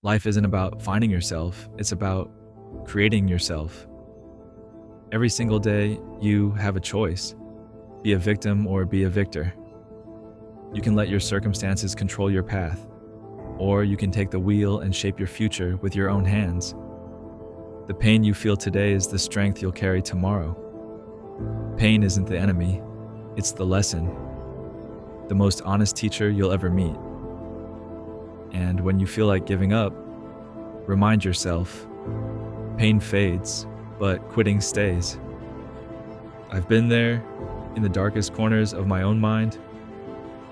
Life isn't about finding yourself, it's about creating yourself. Every single day, you have a choice: be a victim or be a victor. You can let your circumstances control your path, or you can take the wheel and shape your future with your own hands. The pain you feel today is the strength you'll carry tomorrow. Pain isn't the enemy, it's the lesson, the most honest teacher you'll ever meet. And when you feel like giving up, remind yourself, pain fades, but quitting stays. I've been there, in the darkest corners of my own mind,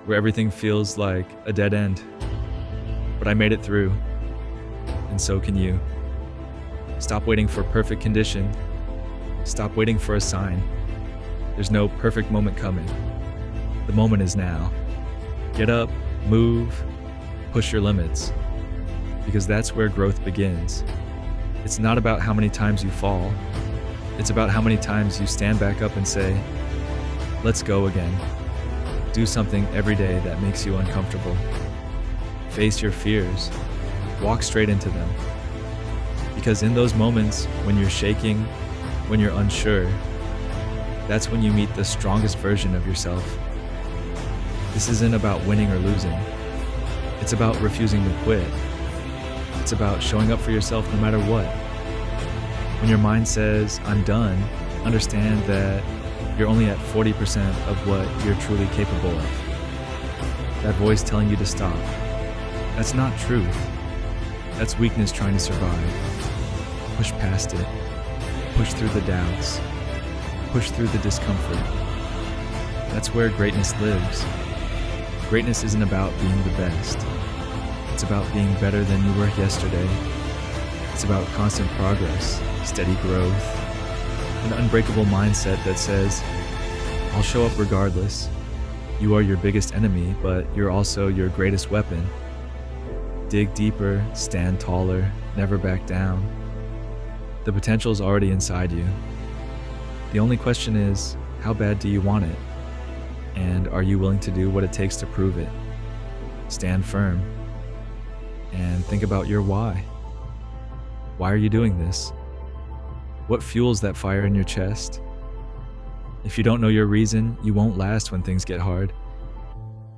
where everything feels like a dead end. But I made it through, and so can you. Stop waiting for perfect condition. Stop waiting for a sign. There's no perfect moment coming. The moment is now. Get up, move, push your limits, because that's where growth begins. It's not about how many times you fall. It's about how many times you stand back up and say, let's go again. Do something every day that makes you uncomfortable. Face your fears. Walk straight into them. Because in those moments, when you're shaking, when you're unsure, that's when you meet the strongest version of yourself. This isn't about winning or losing. It's about refusing to quit. It's about showing up for yourself no matter what. When your mind says, I'm done, understand that you're only at 40% of what you're truly capable of. That voice telling you to stop, that's not truth. That's weakness trying to survive. Push past it. Push through the doubts. Push through the discomfort. That's where greatness lives. Greatness isn't about being the best. It's about being better than you were yesterday. It's about constant progress, steady growth, an unbreakable mindset that says, I'll show up regardless. You are your biggest enemy, but you're also your greatest weapon. Dig deeper, stand taller, never back down. The potential's already inside you. The only question is, how bad do you want it? And are you willing to do what it takes to prove it? Stand firm. And think about your why. Why are you doing this? What fuels that fire in your chest? If you don't know your reason, you won't last when things get hard.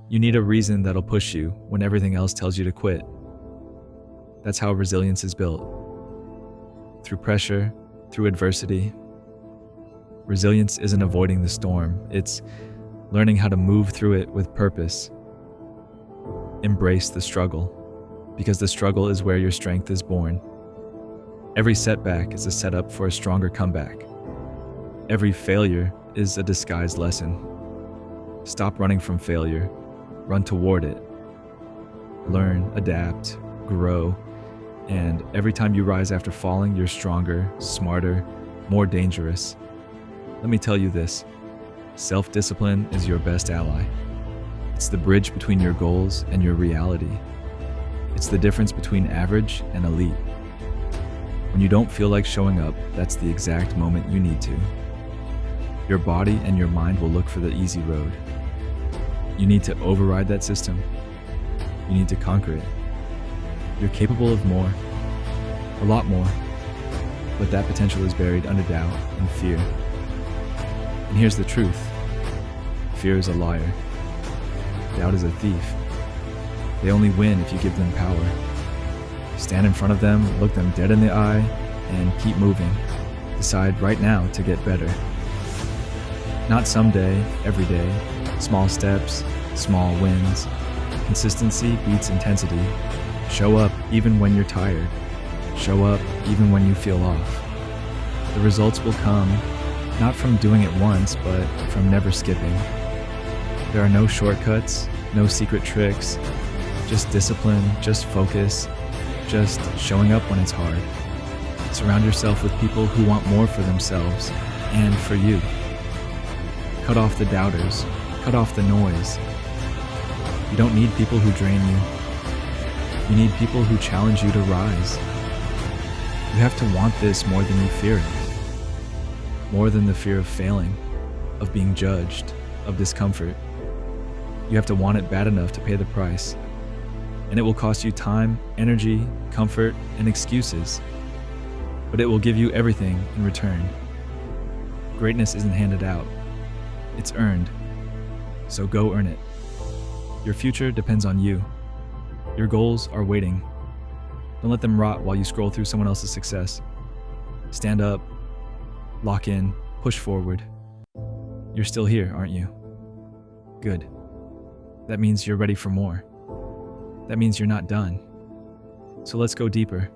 You need a reason that'll push you when everything else tells you to quit. That's how resilience is built. Through pressure, through adversity. Resilience isn't avoiding the storm, it's learning how to move through it with purpose. Embrace the struggle, because the struggle is where your strength is born. Every setback is a setup for a stronger comeback. Every failure is a disguised lesson. Stop running from failure. Run toward it. Learn, adapt, grow, and every time you rise after falling, you're stronger, smarter, more dangerous. Let me tell you this: self-discipline is your best ally. It's the bridge between your goals and your reality. It's the difference between average and elite. When you don't feel like showing up, that's the exact moment you need to. Your body and your mind will look for the easy road. You need to override that system. You need to conquer it. You're capable of more, a lot more, but that potential is buried under doubt and fear. And here's the truth: fear is a liar. Doubt is a thief. They only win if you give them power. Stand in front of them, look them dead in the eye, and keep moving. Decide right now to get better. Not someday, every day. Small steps, small wins. Consistency beats intensity. Show up even when you're tired. Show up even when you feel off. The results will come, not from doing it once, but from never skipping. There are no shortcuts, no secret tricks, just discipline, just focus, just showing up when it's hard. Surround yourself with people who want more for themselves and for you. Cut off the doubters, cut off the noise. You don't need people who drain you. You need people who challenge you to rise. You have to want this more than you fear it. More than the fear of failing, of being judged, of discomfort. You have to want it bad enough to pay the price. and it will cost you time, energy, comfort, and excuses. But it will give you everything in return. Greatness isn't handed out, it's earned. So go earn it. Your future depends on you. Your goals are waiting. Don't let them rot while you scroll through someone else's success. Stand up, lock in, push forward. You're still here, aren't you? Good. That means you're ready for more. That means you're not done. So let's go deeper.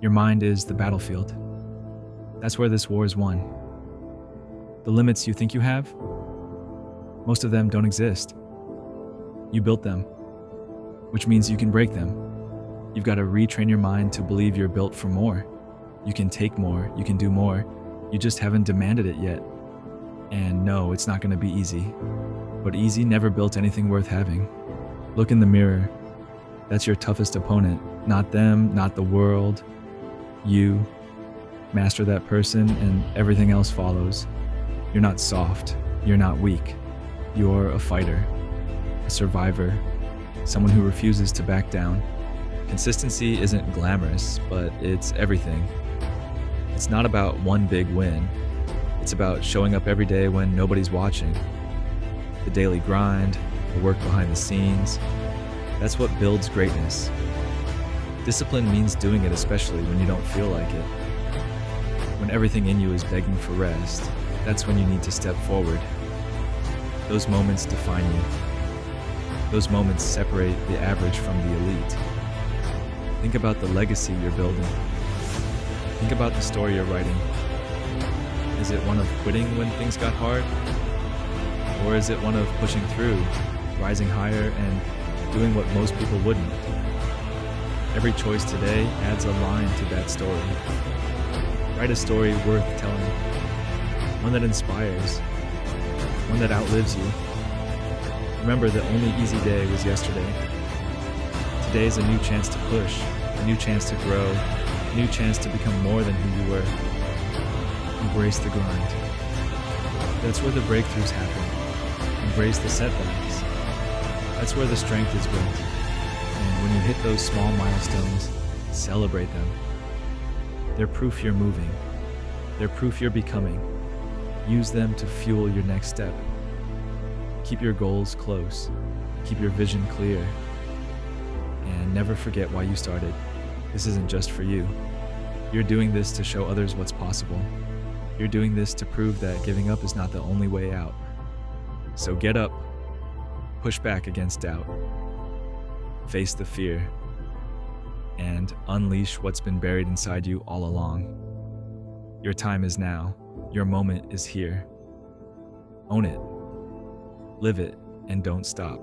Your mind is the battlefield. That's where this war is won. The limits you think you have, most of them don't exist. You built them, which means you can break them. You've got to retrain your mind to believe you're built for more. You can take more, you can do more. You just haven't demanded it yet. And no, it's not going to be easy. But easy never built anything worth having. Look in the mirror. That's your toughest opponent. Not them, not the world. You. Master that person and everything else follows. You're not soft. You're not weak. You're a fighter, a survivor, someone who refuses to back down. Consistency isn't glamorous, but it's everything. It's not about one big win. It's about showing up every day when nobody's watching. The daily grind, the work behind the scenes, that's what builds greatness. Discipline means doing it especially when you don't feel like it. When everything in you is begging for rest, that's when you need to step forward. Those moments define you. Those moments separate the average from the elite. Think about the legacy you're building. Think about the story you're writing. Is it one of quitting when things got hard? Or is it one of pushing through, rising higher, and doing what most people wouldn't? Every choice today adds a line to that story. Write a story worth telling. One that inspires. One that outlives you. Remember, the only easy day was yesterday. Today is a new chance to push, a new chance to grow, a new chance to become more than who you were. Embrace the grind. That's where the breakthroughs happen. Embrace the setbacks. That's where the strength is built. And when you hit those small milestones, celebrate them. They're proof you're moving. They're proof you're becoming. Use them to fuel your next step. Keep your goals close. Keep your vision clear. And never forget why you started. This isn't just for you. You're doing this to show others what's possible. You're doing this to prove that giving up is not the only way out. So get up, push back against doubt, face the fear, and unleash what's been buried inside you all along. Your time is now. Your moment is here. Own it, live it, and don't stop.